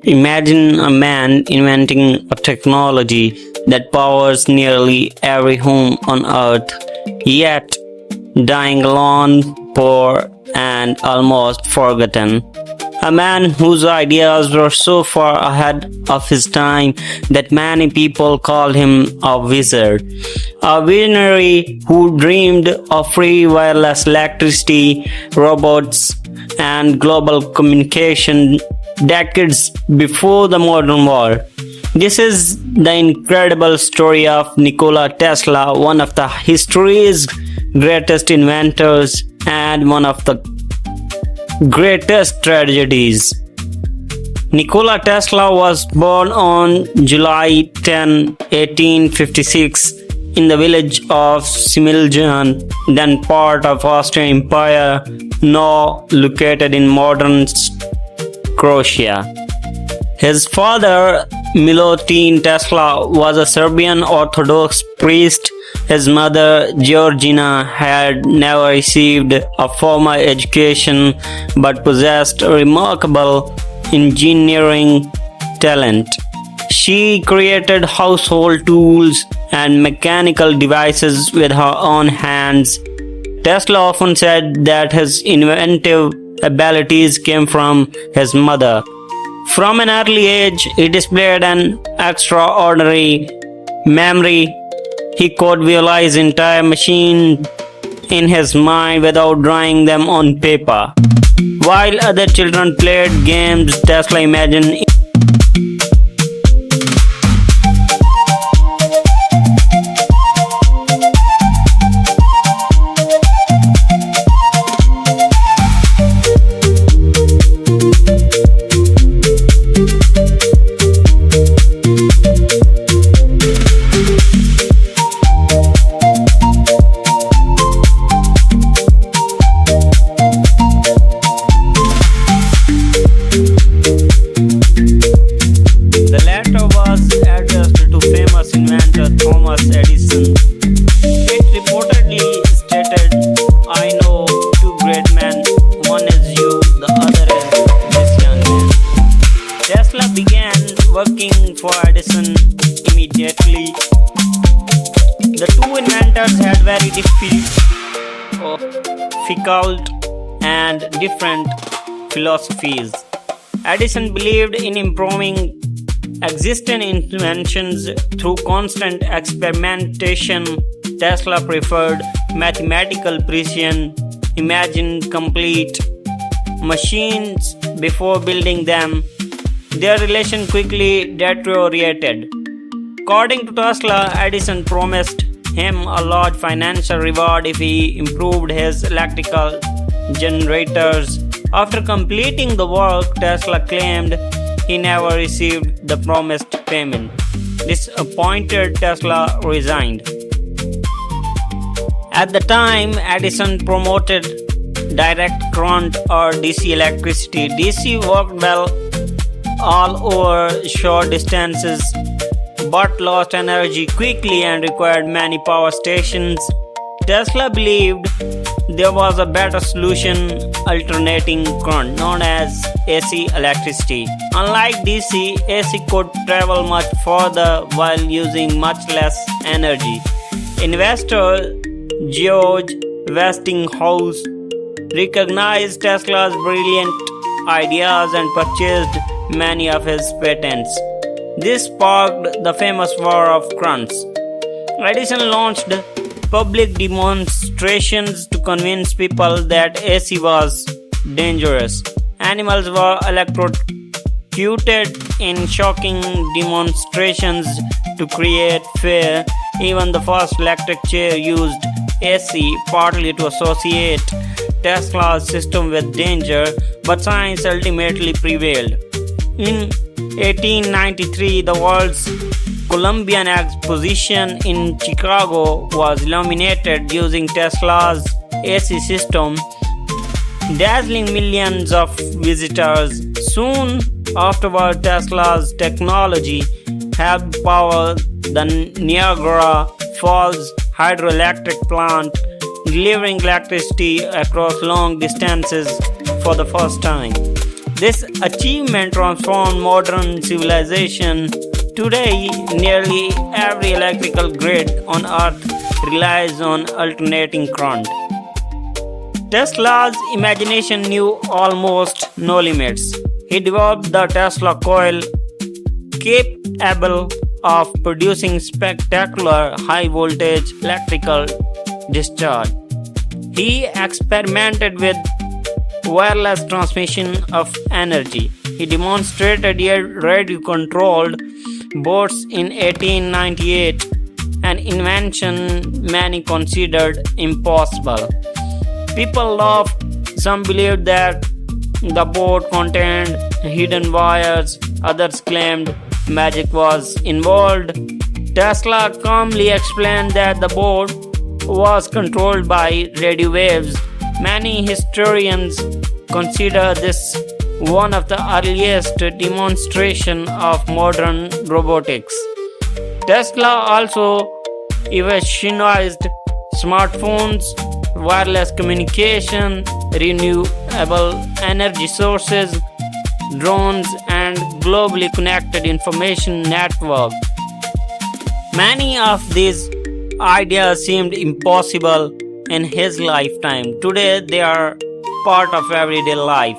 Imagine a man inventing a technology that powers nearly every home on earth, yet dying alone, poor, and almost forgotten. A man whose ideas were so far ahead of his time that many people called him a wizard. A visionary who dreamed of free wireless electricity, robots, and global communication decades before the modern world. This is the incredible story of Nikola Tesla, one of the history's greatest inventors and one of the greatest tragedies. Nikola Tesla was born on July 10, 1856 in the village of Similjan, then part of Austrian Empire, now located in modern Croatia. His father, Milutin Tesla, was a Serbian Orthodox priest. His mother, Georgina, had never received a formal education but possessed remarkable engineering talent. She created household tools and mechanical devices with her own hands. Tesla often said that his inventive abilities came from his mother. From an early age, he displayed an extraordinary memory. He could visualize entire machines in his mind without drawing them on paper. While other children played games, Tesla imagined inventor Thomas Edison. It reportedly stated, "I know two great men, one is you, the other is this young man." Tesla began working for Edison immediately. The two inventors had very difficult and different philosophies. Edison believed in improving existing inventions through constant experimentation. Tesla preferred mathematical precision, imagined complete machines before building them. Their relation quickly deteriorated. According to Tesla, Edison promised him a large financial reward if he improved his electrical generators. After completing the work, Tesla claimed he never received the promised payment. Disappointed, Tesla resigned. At the time, Edison promoted direct current or DC electricity. DC worked well all over short distances but lost energy quickly and required many power stations. Tesla believed there was a better solution, alternating current, known as AC electricity. Unlike DC, AC could travel much further while using much less energy. Investor George Westinghouse recognized Tesla's brilliant ideas and purchased many of his patents. This sparked the famous War of Currents. Edison launched public demonstrations to convince people that AC was dangerous. Animals were electrocuted in shocking demonstrations to create fear. Even the first electric chair used AC, partly to associate Tesla's system with danger, but science ultimately prevailed. In 1893, the world's Columbian Exposition in Chicago was illuminated using Tesla's AC system, dazzling millions of visitors. Soon afterward, Tesla's technology helped power the Niagara Falls hydroelectric plant, delivering electricity across long distances for the first time. This achievement transformed modern civilization. Today, nearly every electrical grid on Earth relies on alternating current. Tesla's imagination knew almost no limits. He developed the Tesla coil, capable of producing spectacular high voltage electrical discharge. He experimented with wireless transmission of energy. He demonstrated radio controlled boats in 1898, an invention many considered impossible. People laughed, some believed that the boat contained hidden wires, others claimed magic was involved. Tesla calmly explained that the boat was controlled by radio waves. Many historians consider this one of the earliest demonstrations of modern robotics. Tesla also evolutionized smartphones, wireless communication, renewable energy sources, drones, and globally connected information networks. Many of these ideas seemed impossible in his lifetime. Today, they are part of everyday life.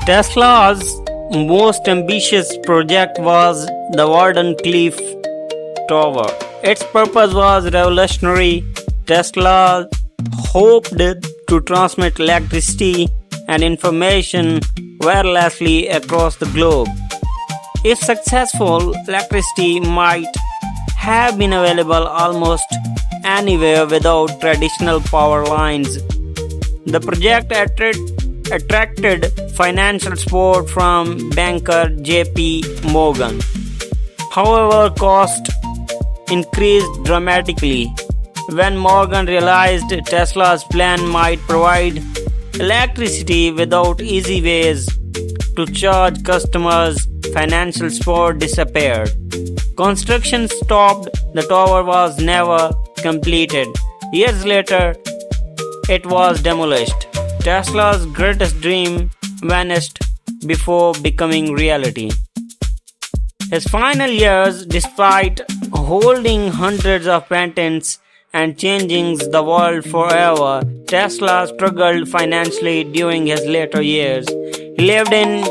Tesla's most ambitious project was the Wardenclyffe Tower. Its purpose was revolutionary. Tesla hoped to transmit electricity and information wirelessly across the globe. If successful, electricity might have been available almost anywhere without traditional power lines. The project attracted financial support from banker J.P. Morgan. However, cost increased dramatically. When Morgan realized Tesla's plan might provide electricity without easy ways to charge customers, financial support disappeared. Construction stopped, the tower was never completed. Years later, it was demolished. Tesla's greatest dream vanished before becoming reality. His final years, despite holding hundreds of patents and changing the world forever, Tesla struggled financially during his later years. He lived in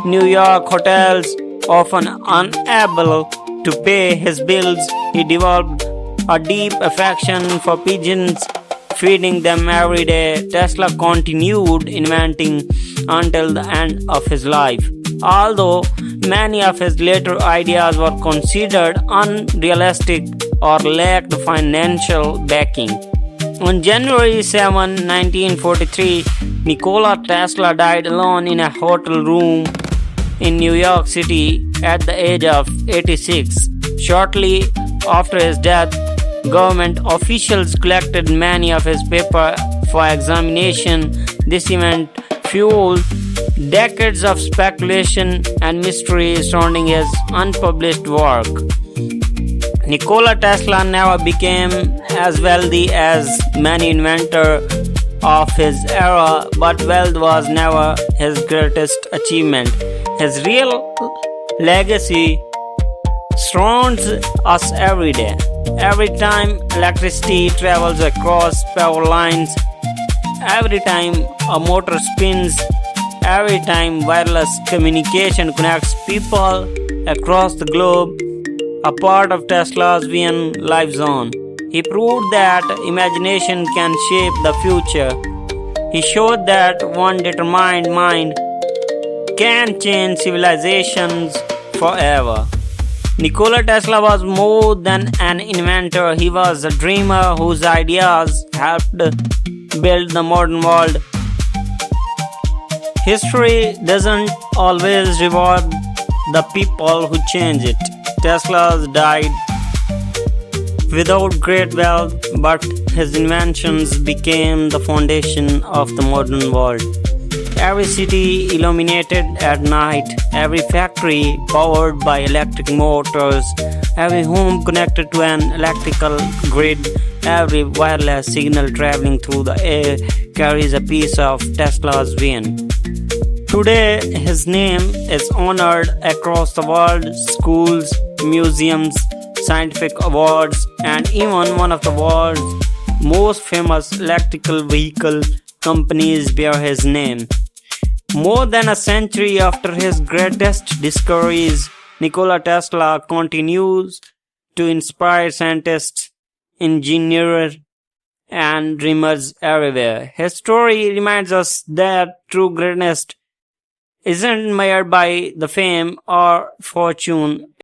New York hotels, often unable to pay his bills. He developed a deep affection for pigeons, feeding them every day. Tesla continued inventing until the end of his life. Although many of his later ideas were considered unrealistic or lacked financial backing. On January 7, 1943, Nikola Tesla died alone in a hotel room in New York City at the age of 86. Shortly after his death, government officials collected many of his papers for examination. This event fueled decades of speculation and mystery surrounding his unpublished work. Nikola Tesla never became as wealthy as many inventors of his era, but wealth was never his greatest achievement. His real legacy surrounds us every day. Every time electricity travels across power lines, every time a motor spins, every time wireless communication connects people across the globe, a part of Tesla's vision lives on. He proved that imagination can shape the future. He showed that one determined mind can change civilizations forever. Nikola Tesla was more than an inventor. He was a dreamer whose ideas helped build the modern world. History doesn't always reward the people who change it. Tesla died without great wealth, but his inventions became the foundation of the modern world. Every city illuminated at night, every factory powered by electric motors, every home connected to an electrical grid, every wireless signal traveling through the air carries a piece of Tesla's vision. Today, his name is honored across the world. Schools, museums, scientific awards, and even one of the world's most famous electrical vehicle companies bear his name. More than a century after his greatest discoveries, Nikola Tesla continues to inspire scientists, engineers, and dreamers everywhere. His story reminds us that true greatness isn't measured by the fame or fortune.